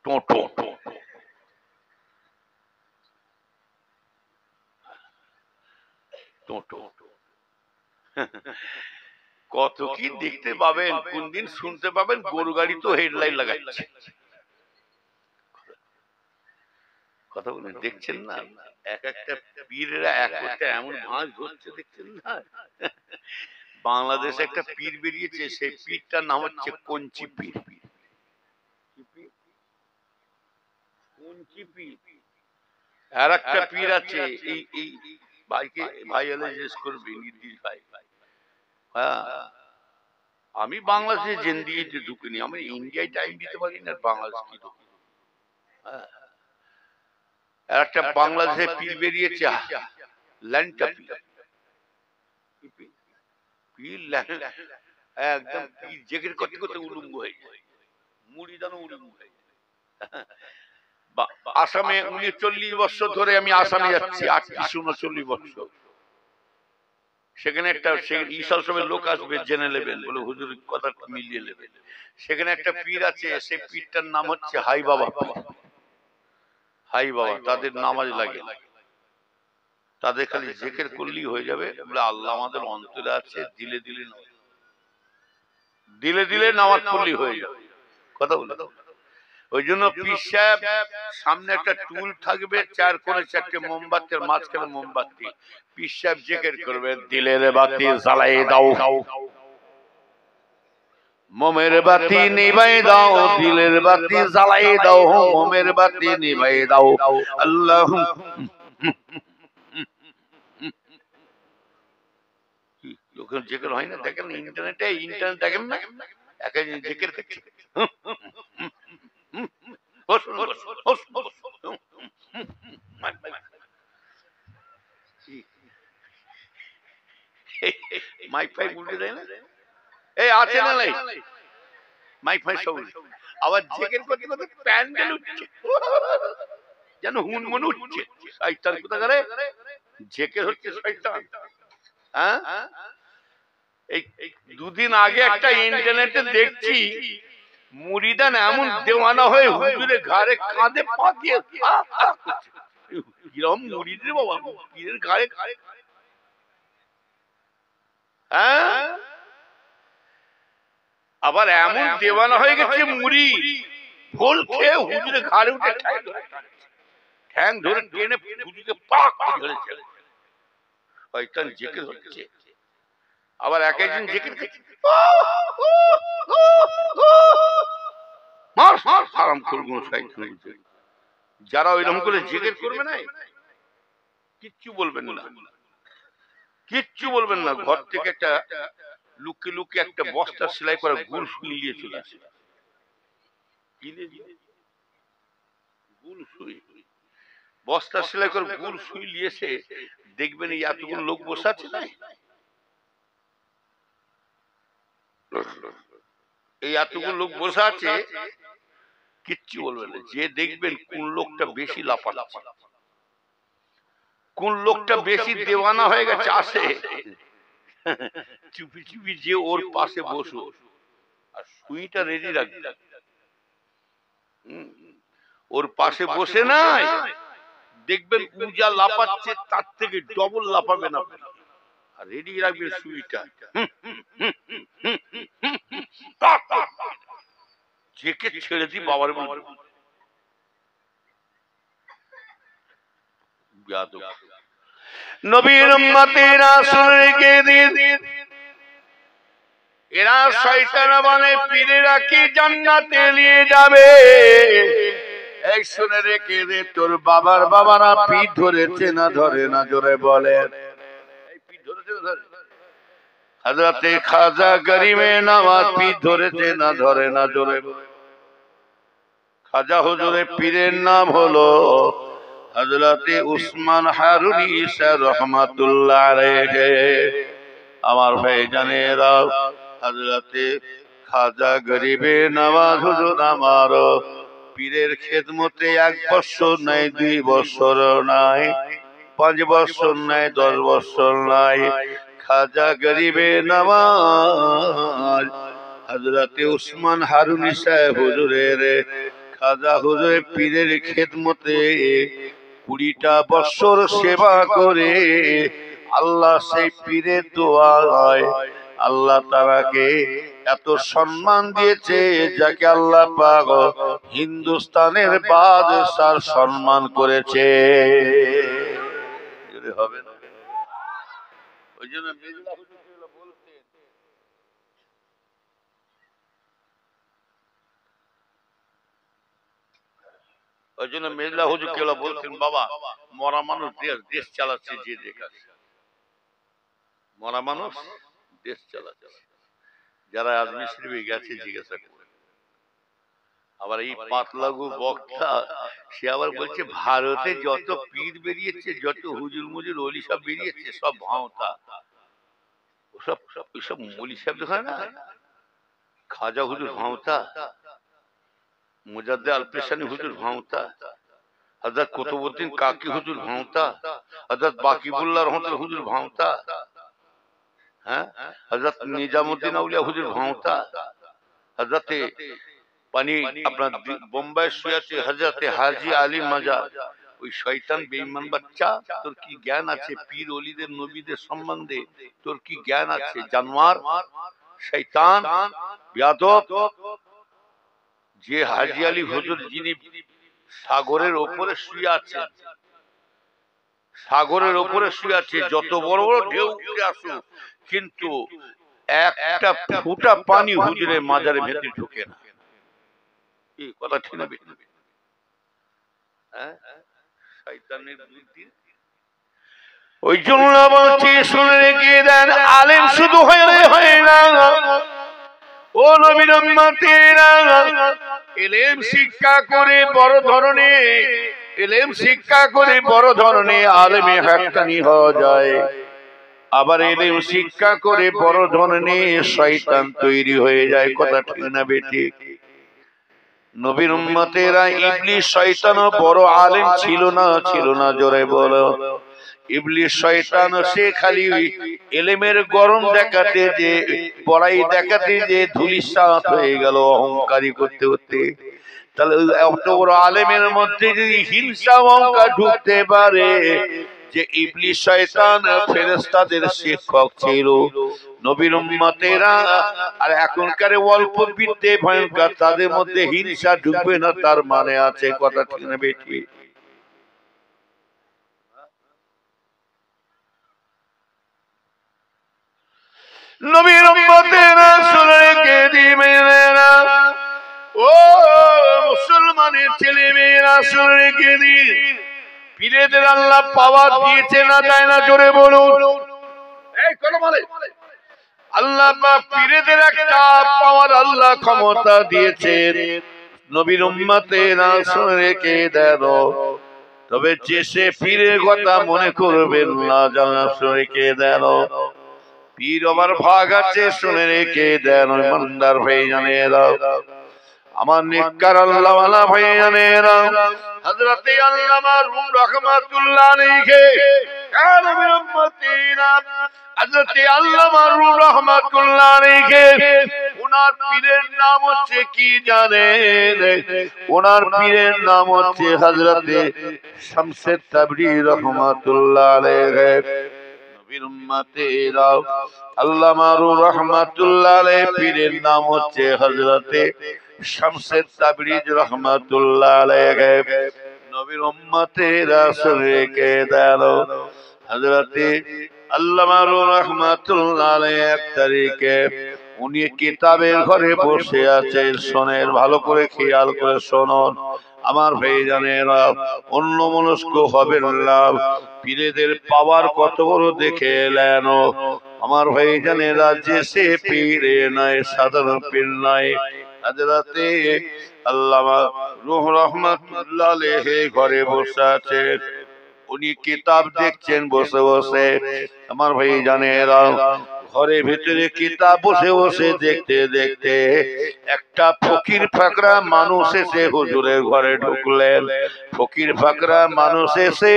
টোটো। টোটো কত কি দেখতে পাবেন, কোন দিন শুনতে পাবেন গরু গাড়ি তো হেডলাইট লাগাচ্ছে। কথা বলেন, দেখছেন না এক একটা পীরেরা এক একটা এমন মাছ ধরছে, দেখছেন না। বাংলাদেশে একটা পীর বেরিয়েছে, সেই পীরটার নাম হচ্ছে কঞ্চি পীর। কঞ্চি পীর। আর একটা পীর আছে, এই ভাইকে ভাই এলে জিজ্ঞেস করবে, নির্দিশ ভাই। হ্যাঁ, আমি বাংলাদেশে জেন দিয়ে ঢুকিনি, আমি ইন্ডিয়ায় টাইম দিতে পারি না, বাংলাদেশ কি ঢুকি। হ্যাঁ, একটা বাংলাদেশে পীর বেরিয়েছে, ল্যান্ডটা পীর। একদম পীর জেকের করতে করতে উলঙ্গ হয়ে যায়, মুড়ি দানো উলঙ্গ হয়ে যায়। আসামে 39 বছর ধরে আমি আসামে যাচ্ছি, 38-39 বছর। সেখানে একটা ঈশাল সবের লোক আসবে, জেনে নেবেন, বলে হুজুর কথা মিলিয়ে নেবেন। সেখানে একটা পীর আছে, সেই পীরটার নাম হচ্ছে হাই বাবা পীর। হাই বাবা, তাদের নামাজ লাগে, তাদের খালি জিকির করলেই হয়ে যাবে। বলে আল্লাহ আমাদের অন্তরে আছে, দিলে দিলে দিলে দিলে নামাজ পড়লেই হয়ে যাবে। কথা বলে, ওই জন্য পীর সাহেব সামনে একটা টুল থাকবে, 4 কোণে 4টে মোমবাতির মাঝখানে মোমবাতি। পীর সাহেব জিকির করবে, দিলের বাতি জ্বালাই দাও, মোমের বাতি নিভাই দাও, দিলের বাতি জ্বালাই দাও, মোমের বাতি নিভাই দাও। আল্লাহ লোকের জিকির হয় না, দেখেন ইন্টারনেটে, ইন্টারনেট দেখেন না, একা জিকির করছে। মাইক ফাইক উল্টে দেয় না, এই আছে না নাই মাইক ফাইক সব, আবার জিকির করতে করতে প্যান্ডেল উঠছে, যেন হুন মনে উঠছে। শয়তান কোথাকারে জিকির হচ্ছে, শয়তান। হ্যাঁ, এই 2 দিন আগে একটা ইন্টারনেটে দেখছি, মুরিদান এমন দেওয়ানা হয়ে হুজুরের ঘাড়ে কাঁধে পা দিয়ে, কিরম মুরিদ রে বাবা, পীরের ঘাড়ে। হ্যাঁ, আবার এমন দেওয়ানা হয়ে গেছে মুড়ি ভোল খেয়ে হুজুরের ঘাড়ে উঠে ঠ্যাং ধরে টেনে হুজুরকে পাক করে ধরেছে। শয়তান জিকির হচ্ছে, আবার এক একজন জিকির করছে, মার মার হারাম করব শয়তান। যারা ওইরকম করে জিকির করবে না, কিচ্ছু বলবেন না, কিচ্ছু বলবেন না। ঘর থেকে একটা লুকিয়ে লুকিয়ে একটা বস্তা সেলাই করে গুল সুই নিয়ে চলে আসে, গুল সুই, বস্তা সেলাই করে গুল সুই নিয়েছে। দেখবেন এই এতগুলো লোক বসে আছে না, এই এতগুলো লোক বসে আছে, কিচ্ছু বলবেন না। যে দেখবেন কোন লোকটা বেশি লাফাচ্ছে, কোন লোকটা বেশি দেওয়ানা হয়ে গেছে, আসে চুপি চুপি যে ওর পাশে বসো, আর সুইটা রেডি রাখবে, ওর পাশে বসে নাই, দেখবেন পূজা লাফাচ্ছে তার থেকে ডবল লাফাবে না, আর রেডি রাখবে সুইটা। জেকে ছেড়ে দি বাবার নবীর উম্মতেরা শুনে কে দিন, এরা শয়তান বলে পীরেরা কি জান্নাতে নিয়ে যাবে। এই শুনে রেখে দে, তোর বাবার বাবারা পীর ধরেছে না ধরে না, জোরে বলে। হযরতে খাজা গরিবে নওয়াজ পীর ধরেছে না ধরে না, জোরে। খাজা হুজুরের পীরের নাম হলো হযরতে উসমান হারুনি ঈসা রহমাতুল্লাহ আলাইহি। আমার ভাইজানেরা, হযরতে খাজা গরিবে নওয়াজ হুজুর আমার পীরের খেদমতে 1 বছর নাই, 2 বছর নাই, 5 বছর নাই, 10 বছর নাই। খাজা গরিবে নওয়াজ হযরতে উসমান হারুনি সাহেব হুজুরের, খাজা হুজুরের পীরের খেদমতে 20টা বছর সেবা করে আল্লাহ সেই পীরের দোয়া হয়। আল্লাহ তাআলাকে এত সম্মান দিয়েছে যাকে আল্লাহ পাক হিন্দুস্তানের বাদশার সম্মান করেছে। হবে না? ওই জন্য মেজলা হুজুর বলতেন, ওই জন্য মেজলা হুজুর কেউ বলতেন, বাবা মরা মানুষ দেশ চালাচ্ছে, যে দেখাচ্ছে মরা মানুষ দেশ চালাচ্ছে। যারা আজমির শরীফে গেছে জিজ্ঞাসা করে। আবার এই পাতলাগু বক্তা সে আবার বলছে ভারতে যত পীর বেরিয়েছে, যত হুজুর মুজুর অলি সব বেরিয়েছে, সব ভাঁওতা। ওসব মলি সাহেব হয় না, খাজা হুজুর ভাঁওতা, মুজাদ্দে আল-পেশানি হুজুর ভাঁওতা, হযরত কুতুবউদ্দিন কাকি হুজুর ভাঁওতা, হযরত বাকিবুল্লাহ রহমাতুল্লাহ হুজুর ভাঁওতা, হ্যাঁ, হযরত নিজামউদ্দিন আউলিয়া হুজুর ভাঁওতা, হযরত পানি আপনার বোম্বাই শুয়াতে হযরত হাজী আলী মাজার। ওই শয়তান বেঈমান বাচ্চা, তোর কি জ্ঞান আছে পীর ওলিদের নবীদের সম্বন্ধে? তোর কি জ্ঞান আছে? জানোয়ার, শয়তান, বেয়াদব। যে হাজী আলী হুজুর যিনি সাগরের উপরে শুয়ে আছেন, সাগরের উপরে শুয়ে আছে, যত বড় বড় ঢেউ উঠে আসুক কিন্তু একটা ফুটা পানি হুজুরের মাজারের ভেতরে ঢুকে না। এই কথা ঠিক না? শয়তানের বুদ্ধি। ওই জন্য বলছি, শুনে রেখে দেন, আলেম শুধু হয় না, ও নবীর উম্মতেরা, ইলম শিক্ষা করে বড় ধরনের, ইলম শিক্ষা করে বড় ধরনের আলেমে হাক্কানি হওয়া যায়। আবার ইলম শিক্ষা করে বড় ধরনের শয়তান তৈরি হয়ে যায়। কথা ঠিক না বেঠিক? নবীর উম্মতেরা ইবলিস শয়তানও বড় আলেম ছিল না, জোরে বলো। ইবলিস শয়তান সে খালি ইলমের গরম দেখাতে, যে বড়াই দেখাতে, যে ধুলিসাৎ হয়ে গেল অহংকারী করতে করতে। তাহলে এত বড় আলেমের মধ্যে যদি হিংসা অহংকার ঢুকতে পারে, যে ইবলিস শয়তান ফেরেশতাদের শিক্ষক ছিল, নবীর উম্মতেরা আর এখনকার অল্প বিদ্যে ভয়ঙ্কর, তাদের মধ্যে হিংসা ঢুকবে না, তার মানে আছে। কথা ঠিক না বেঠিক? নবীর উম্মতেরা শুনে রেখে দিবেন, ও মুসলমানের ছেলে মেয়েরা শুনে রেখে দিন, পীরেদের আল্লাহ পাওয়ার দিয়েছে না দেয় না? জোরে বলুন। এই কথা বলে আল্লাহ পাক পীরেদের একটা পাওয়ার, আল্লাহ ক্ষমতা দিয়েছেন। নবীর উম্মতেরা শুনে রেখে দেন, তবে যে সে পীরের কথা মনে করবেন না, জানা শুনে রেখে দেন, পীর আমার ভাগ আছে, শুনে রেখে দেন। ইমানদার ভাইজানেরা, আমার নেককার আল্লাহওয়ালা ভাইজানেরা, হযরতে আল্লামা রুম রাহমাতুল্লাহ আলাইহি, নবীর উম্মতেরা হযরতে আল্লামা রুম রাহমাতুল্লাহ আলাইহি, ওনার পীরের নাম হচ্ছে কি জানেন? ওনার পীরের নাম হচ্ছে হযরতে শামসে তাবরিজ রাহমাতুল্লাহ আলাইহি। নবীর উম্মতেরা আল্লামা রুম রাহমাতুল্লাহ আলাইহি পীরের নাম হচ্ছে হযরতে শামসে তাবরিজ রাহমাতুল্লাহ আলাইহি। নবীর উম্মতেরা শুনে কে দেন, হযরতে আল্লামা রুম রাহমাতুল্লাহ আলাইহি এক তারিখে উনি কিতাবের ঘরে বসে আছেন। শোনেন, ভালো করে খেয়াল করে শুনুন আমার ভাইজানেরা, অন্য মনস্ক হবেন না। পীরেদের পাওয়ার কত বড় দেখে এলেন আমার ভাইজানেরা। যে সে পীরে নয়, সাধারণ পীর নয়। হযরতে আল্লামা রুহ রাহমাতুল্লাহ আলাইহি ঘরে বসে আছেন, উনি কিতাব দেখছেন বসে বসে। আমার ভাইজানেরা, ঘরের ভিতরে কিতাব বসে বসে দেখতে দেখতে একটা ফকির ফাকরা মানুষ এসে হুজুরের ঘরে ঢুকলেন। ফকির ফাকরা মানুষ এসে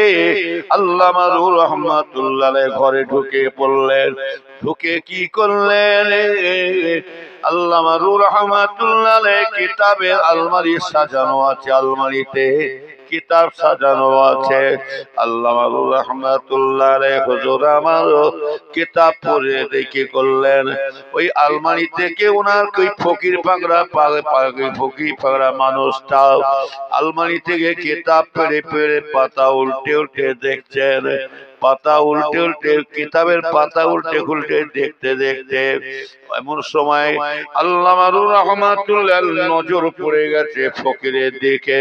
আল্লামা রুহ রাহমাতুল্লাহ আলাইহি ঘরে ঢুকে পড়লেন। ঢুকে কি করলেন? আল্লামা রুহ রাহমাতুল্লাহ আলাইহি কিতাবের আলমারি সাজানো আছে, আলমারিতে কিতাব সাজানো আছে। আল্লামা রহমাতুল্লাহ আলাইহি হুজুর আমার কিতাব পড়ে দেখে করলেন ওই আলমারি থেকে ওনার ওই ফকির পাগড়া ফকির পাগড়া মানুষটা আলমারি থেকে কিতাব পেড়ে পেড়ে পাতা উল্টে উল্টে দেখছেন। পাতা উল্টে উল্টে কিতাবের পাতা উল্টে উল্টে দেখতে দেখতে এমন সময় আল্লামা রহমাতুল্লাহ নজর পড়ে গেছে ফকিরের দিকে।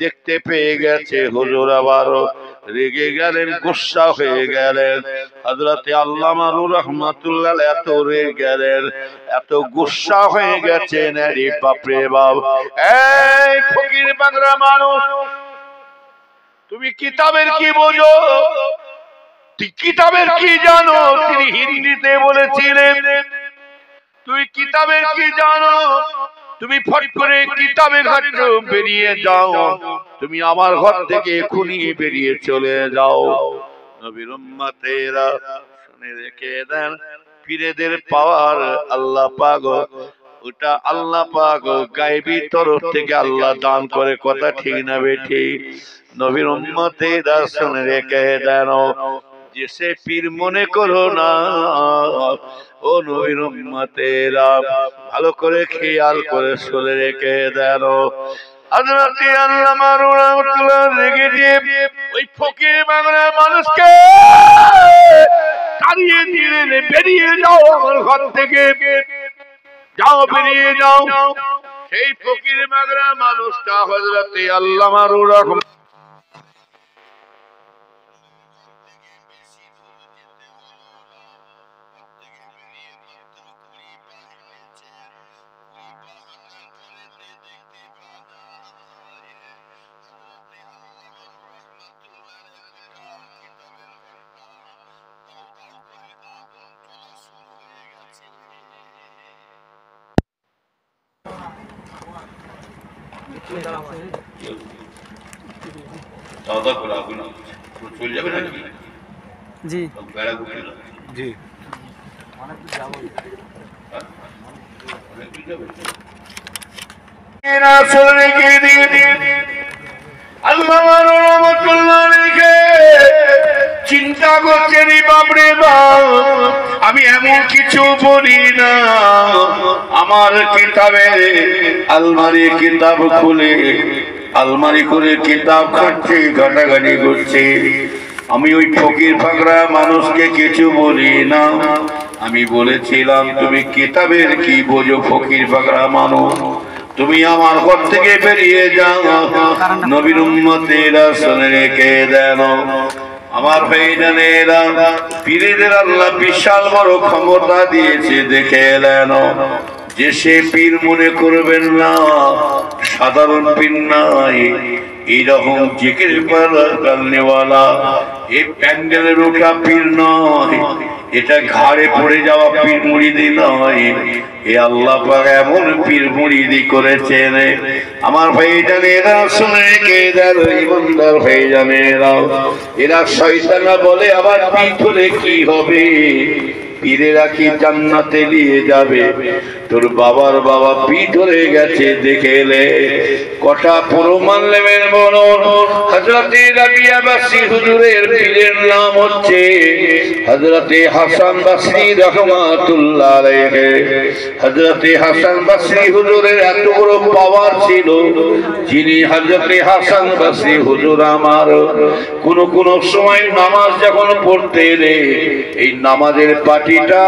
দেখতে পেয়ে গেছে হুজুর আবার রেগে গেলেন, গুসা হয়ে গেলেন। হযরতে আল্লামা রহমাতুল্লাহ এত রেগে গেলেন, এত গুসা হয়ে গেছেন, আরে বাপ রে বাপ, এই ফকির পাগড়া মানুষ, তুমি কিতাবের কি বোঝো? কিতাবের কি জানো? তিনি হিন্দিতে বলেছিলেন, তুই কিতাবের কি জানো? তুমি ফট করে কিতাবের ঘর বেরিয়ে যাও, তুমি আমার ঘর থেকে এখনই বেরিয়ে চলে যাও। নবীর উম্মতেরা শুনে রেখে দেন, পীরেদের পাওয়ার আল্লাহ পাক, ওটা আল্লাহ পাক গায়বী তরফ থেকে আল্লাহ দান করে, কথা ঠিক না বেঠিক? নবীর উম্মতেরা শুনে রেখে দেন, जिसे पीर मने करो ना ओ नबीर उम्मतेरा ভালো করে খেয়াল করে শুনে রেখে দেন। হযরত আল্লামা রহমাতুল্লাহ রেগে দিয়ে ওই ফকির পাগড়া মানুষকে তাড়িয়ে দিলেন, বেরিয়ে যাও আমার ঘর থেকে, যাও বেরিয়ে যাও। সেই ফকির পাগড়া মানুষটা হযরত আল্লামা রহমাতুল্লাহ जी जी চিন্তা করছেন বাপরে বাপ, আমি এমন কিছু বলি না, আমার কিতাবে আলমারি কিতাব খুলে আলমারি করে কিতাব খাচ্ছে, ঘাটাঘাটি করছে। আমি ওই ফকির পাগড়া মানুষকে কিছু বলি না, আমি বলেছিলাম তুমি কিতাবের কি বোঝো ফকির পাগড়া মানুষ, তুমি আমার ঘর থেকে বেরিয়ে যাও। নবীর উম্মতেরা শুনে রেখে দেন, আমার ভাইজানেরা, পীরদের আল্লাহ বিশাল বড় ক্ষমতা দিয়েছে দেখে এলেন। যে সে পীর মনে করবেন না, সাধারণ পীর নাই, এইরকম জিকির করনেওয়ালা, এই প্যান্ডেলের ওঠা পীর নয়, এটা ঘাড়ে পড়ে যাওয়া পীর মুরিদি নয়, এ আল্লাহ পাক এমন পীর মুরিদি করেছেন। আমার ভাইজানেরা শুনে কে দেন, ইমানদার ভাইজানেরা, এরা শয়তানরা বলে আবার পীর হলে কি হবে, পীরেরা কি জান্নাতে নিয়ে যাবে? তোর বাবার বাবা পীর ধরে গেছে দেখে এলে, কটা প্রমাণ নেবেন বলুন। হযরতে রাবিয়া বাসরি হুজুরের পীরের নাম হচ্ছে হযরতে হাসান বাসরি রাহমাতুল্লাহ আলাইহি। হযরতে হাসান বাসরি হুজুরের এত বড় পাওয়ার ছিল, যিনি হযরতে হাসান বাসরি হুজুর আমার কোন সময় নামাজ যখন পড়তে এলে, এই নামাজের পাটিটা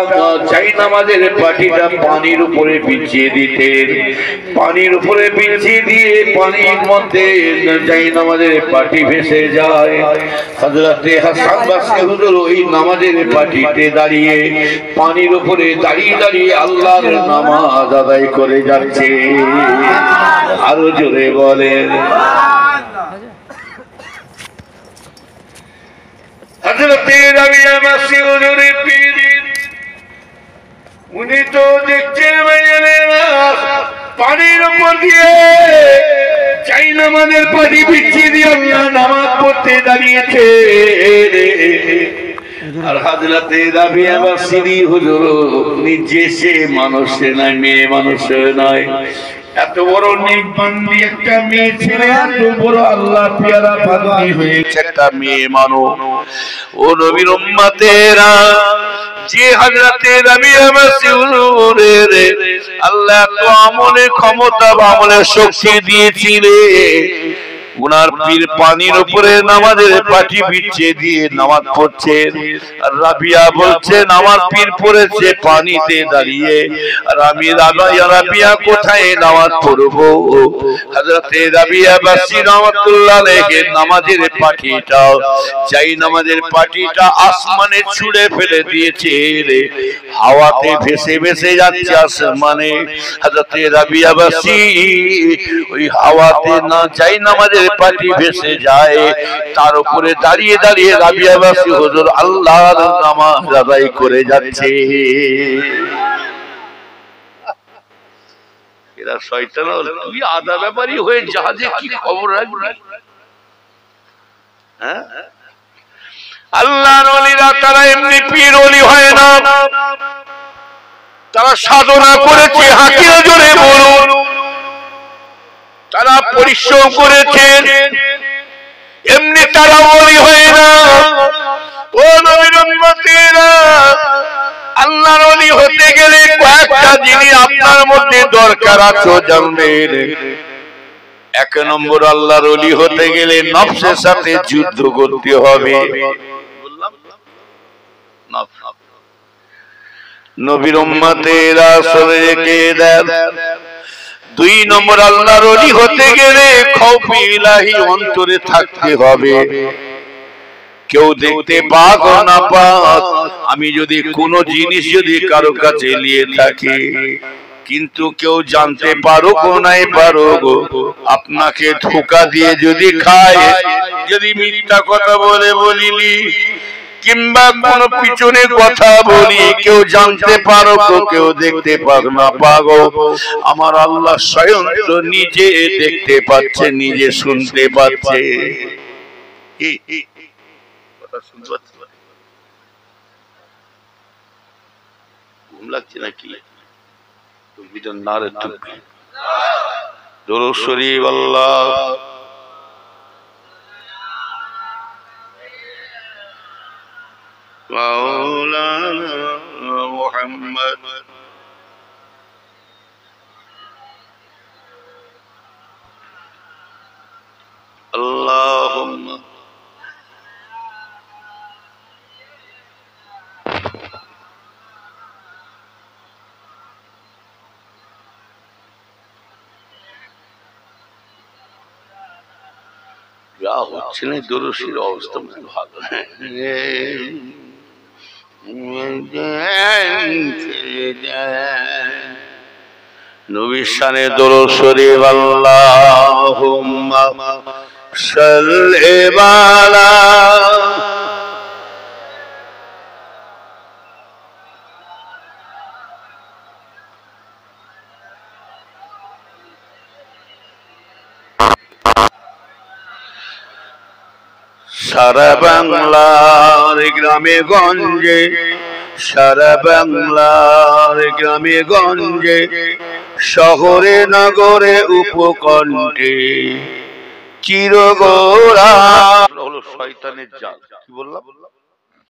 চাই নামাজের পাটিটা পানির উপরে বিছিয়ে দিতেন, পানির উপরে বিছিয়ে দিয়ে পানির মধ্যে চাই নামাজের পাটি ভেসে যায়। হযরতে হাসান বাসরি হুজুর ওই নামাজের পাটিতে দাঁড়িয়ে পানির উপরে দাঁড়িয়ে দাঁড়িয়ে আল্লাহর নামাজ আদায় করে যাচ্ছে। আরো জোরে বলেন। হযরতে রাবিয়া বাসরি হুজুরের পীর, উনি তো দেখছেন পানির উপর দিয়ে চাই নামাজের পানি বিছিয়ে দিয়ে নামাজ পড়তে দাঁড়িয়েছে। আর হযরতে রাবিয়া বাসরি হুজুর নিজে সে মানুষ নয়, মেয়ে মানুষ নয়, এত বড় নেকবান্দি একটা মেয়ে ছেলে, এত বড় আল্লাহ পিয়ারা বান্দি হয়েছে একটা মেয়ে মানো। ও নবীর উম্মতেরা, যে হযরতে রাবিয়া মাসউদের আল্লাহ তো আমলে ক্ষমতা বা আমলে শক্তি দিয়েছিলেন, উনার পীর পানির উপরে নামাজের পাটি বিছিয়ে দিয়ে নামাজ পড়ছেন। আর রাবিয়া বলছেন আমার পীর পড়েছে পানিতে দাঁড়িয়ে, আর আমি রাবিয়া কোথায় নামাজ পড়বো? হযরতে রাবিয়া বাসী রাহমাতুল্লাহ আলাইহি নামাজের পাটিটা, চাই নামাজের পাটিটা আসমানে ছুঁড়ে ফেলে দিয়েছে, হাওয়াতে ভেসে ভেসে যাচ্ছে আসমানে। হযরতে রাবিয়া বাসী ওই হাওয়াতে না চাই নামাজের পাটি ভেসে যায়, তার উপরে দাঁড়িয়ে দাঁড়িয়ে রাবিয়া বাসী হুজুর আল্লাহর নামাজ আদায় করে যাচ্ছে। এরা শয়তান, তুই আদা ব্যাপারী হয়ে জাহাজে কি খবর রাখবি? হ্যাঁ, আল্লাহর ওলিরা তারা এমনি পীর ওলি হয় না, তারা সাধনা করেছে। হাকিরা জোরে বলুন, তারা পরিশ্রম করেছেন, এমনি তারা ওলি হয় না। ও নবীর উম্মতেরা, আল্লাহর ওলি হতে গেলে কয়েকটা জিনিস আপনার মধ্যে দরকার আছে জানবেন। এক নম্বর, আল্লাহর ওলি হতে গেলে নফসের সাথে যুদ্ধ করতে হবে। নবীর উম্মতেরা শুনে রেখে দেন। দুই নম্বর, আল্লাহর ওলি হতে গেলে খৌফ ইলাহি অন্তরে থাকতে হবে। কেউ দেখতে পাক না পাক, আমি যদি কোনো জিনিস যদি কারো কাছে নিয়ে থাকি, কিন্তু কেউ জানতে পারো কো নাই পারো গো, আপনাকে ধোঁকা দিয়ে যদি খায়, যদি মিথ্যা কথা বলে বলিলি কিংবা কোন পিছনে কথা বলি, কেউ জানতে পারো গো, কেউ দেখতে পাক না পাগো, আমার আল্লাহ স্বয়ং তো নিজে দেখতে পাচ্ছে, নিজে শুনতে পাচ্ছে। ঘুম লাগছে নাকি? নারে তুকবীর, দরুদ শরীফ আল্লাহ মাওলানা মুহাম্মদ আল্লাহুম্মা যা হচ্ছে না, দরুদের অবস্থা ভালো। নবীর শানে দরুদ শরীফ আল্লাহুম্মা সাল্লি আলা সারা বাংলার গ্রামে গঞ্জে, সারা বাংলার গ্রামে গঞ্জে, শহরে নগরে উপকণ্ঠে চিরগোরা হলো শয়তানের জাল। কি বললাম?